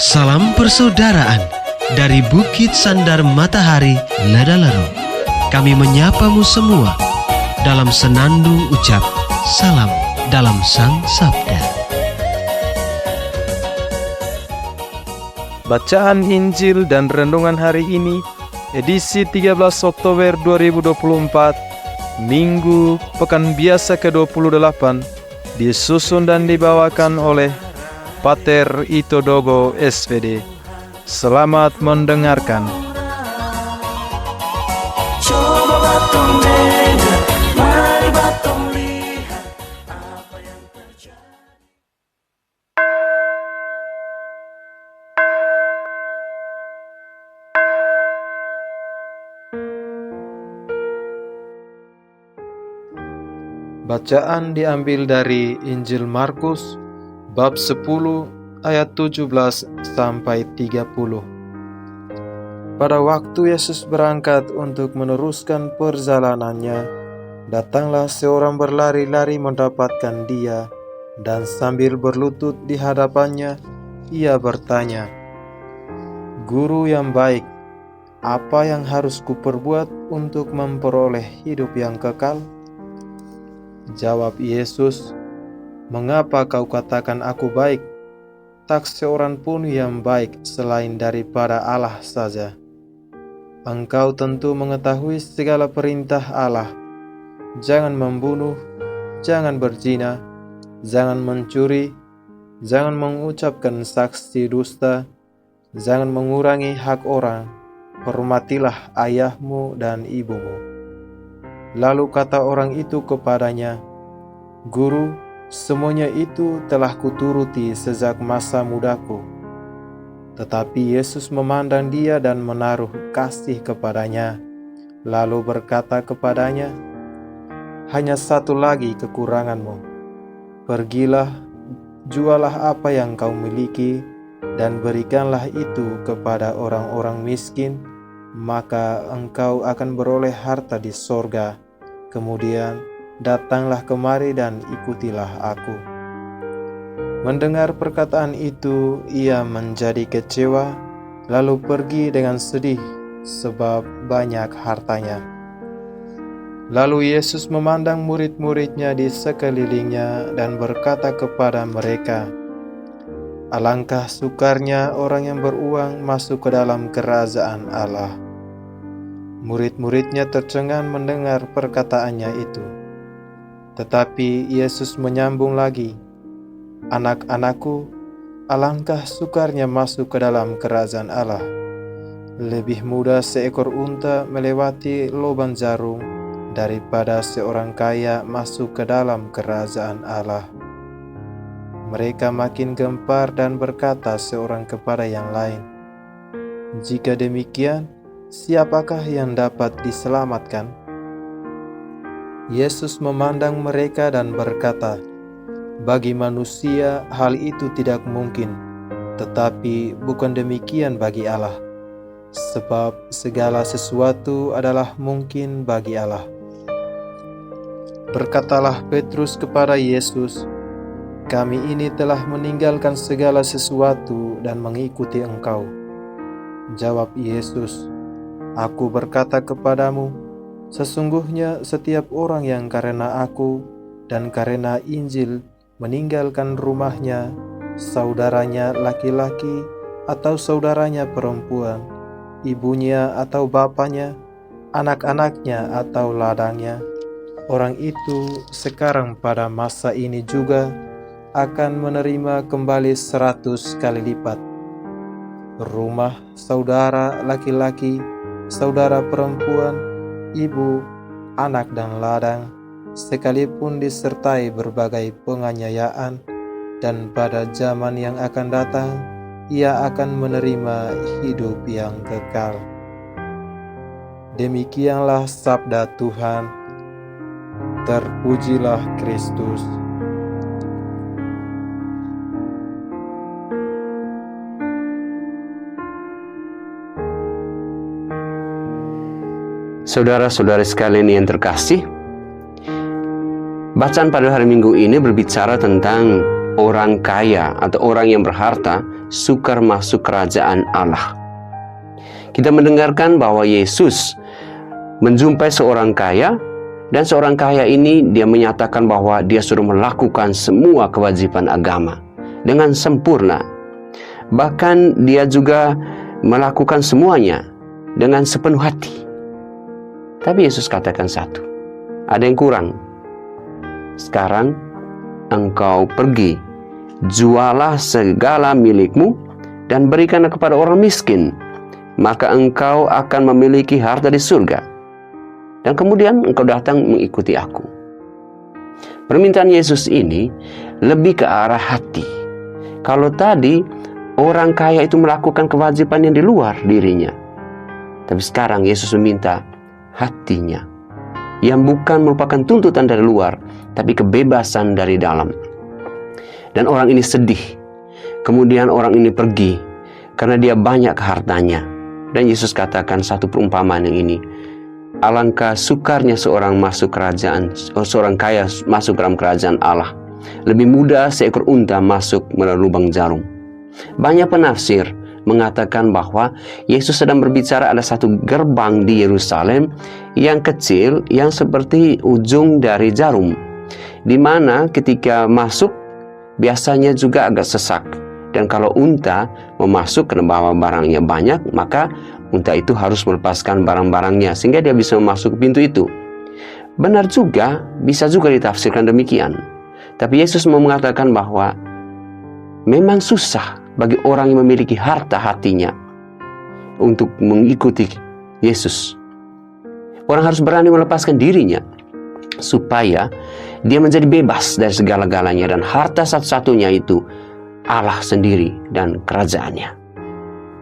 Salam persaudaraan dari Bukit Sandar Matahari, Ladalaro. Kami menyapamu semua dalam senandung ucap salam dalam Sang Sabda. Bacaan Injil dan renungan hari ini, edisi 13 Oktober 2024, Minggu Pekan Biasa ke-28, disusun dan dibawakan oleh Pater Ito Dogo SPD. Selamat mendengarkan. Coba batong dengar, mari batong lihat apa yang terjadi. Bacaan diambil dari Injil Markus bab 10 ayat 17 sampai 30. Pada waktu Yesus berangkat untuk meneruskan perjalanannya, datanglah seorang berlari-lari mendapatkan dia, dan sambil berlutut di hadapannya, ia bertanya, "Guru yang baik, apa yang harus kuperbuat untuk memperoleh hidup yang kekal?" Jawab Yesus, "Mengapa kau katakan aku baik? Tak seorang pun yang baik selain daripada Allah saja. Engkau tentu mengetahui segala perintah Allah. Jangan membunuh, jangan berzina, jangan mencuri, jangan mengucapkan saksi dusta, jangan mengurangi hak orang, hormatilah ayahmu dan ibumu." Lalu kata orang itu kepadanya, "Guru, semuanya itu telah kuturuti sejak masa mudaku." Tetapi Yesus memandang dia dan menaruh kasih kepadanya, lalu berkata kepadanya, "Hanya satu lagi kekuranganmu. Pergilah, jualah apa yang kau miliki, dan berikanlah itu kepada orang-orang miskin, maka engkau akan beroleh harta di sorga. Kemudian datanglah kemari dan ikutilah aku." Mendengar perkataan itu, ia menjadi kecewa, lalu pergi dengan sedih sebab banyak hartanya. Lalu Yesus memandang murid-muridnya di sekelilingnya dan berkata kepada mereka, "Alangkah sukarnya orang yang beruang masuk ke dalam kerajaan Allah." Murid-muridnya tercengang mendengar perkataannya itu. Tetapi Yesus menyambung lagi, "Anak-anakku, alangkah sukarnya masuk ke dalam kerajaan Allah. Lebih mudah seekor unta melewati lubang jarum daripada seorang kaya masuk ke dalam kerajaan Allah." Mereka makin gempar dan berkata seorang kepada yang lain, "Jika demikian, siapakah yang dapat diselamatkan?" Yesus memandang mereka dan berkata, "Bagi manusia hal itu tidak mungkin, tetapi bukan demikian bagi Allah, sebab segala sesuatu adalah mungkin bagi Allah." Berkatalah Petrus kepada Yesus, "Kami ini telah meninggalkan segala sesuatu dan mengikuti Engkau." Jawab Yesus, "Aku berkata kepadamu, sesungguhnya setiap orang yang karena aku dan karena Injil meninggalkan rumahnya, saudaranya laki-laki atau saudaranya perempuan, ibunya atau bapaknya, anak-anaknya atau ladangnya, orang itu sekarang pada masa ini juga akan menerima kembali 100 kali lipat. Rumah, saudara laki-laki, saudara perempuan, ibu, anak dan ladang, sekalipun disertai berbagai penganiayaan, dan pada zaman yang akan datang, ia akan menerima hidup yang kekal." Demikianlah sabda Tuhan. Terpujilah Kristus. Saudara-saudara sekalian yang terkasih, bacaan pada hari Minggu ini berbicara tentang orang kaya atau orang yang berharta sukar masuk kerajaan Allah. Kita mendengarkan bahwa Yesus menjumpai seorang kaya, dan seorang kaya ini dia menyatakan bahwa dia sudah melakukan semua kewajiban agama dengan sempurna. Bahkan dia juga melakukan semuanya dengan sepenuh hati. Tapi Yesus katakan satu, ada yang kurang. Sekarang engkau pergi, jualah segala milikmu dan berikanlah kepada orang miskin, maka engkau akan memiliki harta di surga. Dan kemudian engkau datang mengikuti aku. Permintaan Yesus ini lebih ke arah hati. Kalau tadi orang kaya itu melakukan kewajiban yang di luar dirinya, tapi sekarang Yesus meminta hatinya, yang bukan merupakan tuntutan dari luar, tapi kebebasan dari dalam. Dan orang ini sedih. Kemudian orang ini pergi karena dia banyak hartanya. Dan Yesus katakan satu perumpamaan yang ini, alangkah sukarnya seorang kaya masuk dalam kerajaan Allah. Lebih mudah seekor unta masuk melalui lubang jarum. Banyak penafsir mengatakan bahwa Yesus sedang berbicara ada satu gerbang di Yerusalem yang kecil, yang seperti ujung dari jarum, di mana ketika masuk biasanya juga agak sesak. Dan kalau unta memasuk karena bawa barangnya banyak, maka unta itu harus melepaskan barang-barangnya sehingga dia bisa masuk pintu itu. Benar juga, bisa juga ditafsirkan demikian. Tapi Yesus mau mengatakan bahwa memang susah bagi orang yang memiliki harta hatinya untuk mengikuti Yesus. Orang harus berani melepaskan dirinya supaya dia menjadi bebas dari segala-galanya, dan harta satu-satunya itu Allah sendiri dan kerajaannya.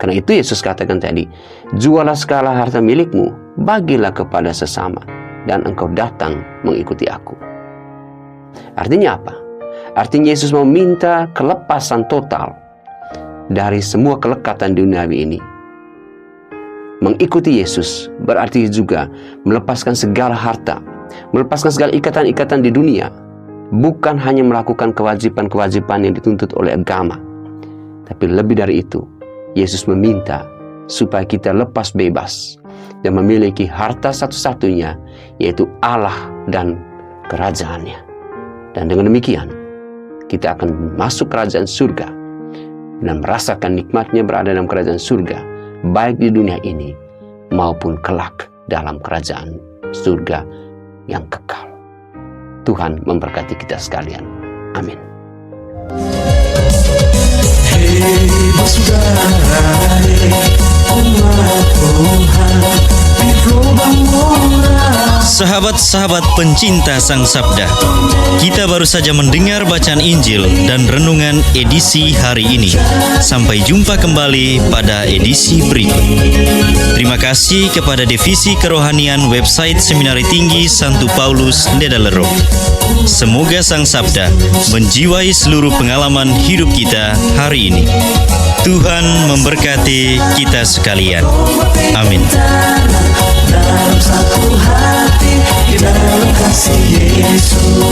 Karena itu Yesus katakan tadi, jualah segala harta milikmu, bagilah kepada sesama, dan engkau datang mengikuti aku. Artinya apa? Artinya Yesus meminta kelepasan total dari semua kelekatan duniawi ini. Mengikuti Yesus berarti juga melepaskan segala harta, melepaskan segala ikatan-ikatan di dunia. Bukan hanya melakukan kewajiban-kewajiban yang dituntut oleh agama, tapi lebih dari itu, Yesus meminta supaya kita lepas bebas dan memiliki harta satu-satunya, yaitu Allah dan kerajaannya. Dan dengan demikian, kita akan masuk kerajaan surga dan merasakan nikmatnya berada dalam kerajaan surga, baik di dunia ini maupun kelak dalam kerajaan surga yang kekal. Tuhan memberkati kita sekalian. Amin. Hei bersaudara, umat Tuhan di gelombang murah. Sahabat-sahabat pencinta Sang Sabda, kita baru saja mendengar bacaan Injil dan renungan edisi hari ini. Sampai jumpa kembali pada edisi berikut. Terima kasih kepada Divisi Kerohanian website Seminari Tinggi Santo Paulus Ledalero. Semoga Sang Sabda menjiwai seluruh pengalaman hidup kita hari ini. Tuhan memberkati kita sekalian. Amin. Dalam satu hati, di dalam kasih Yesus.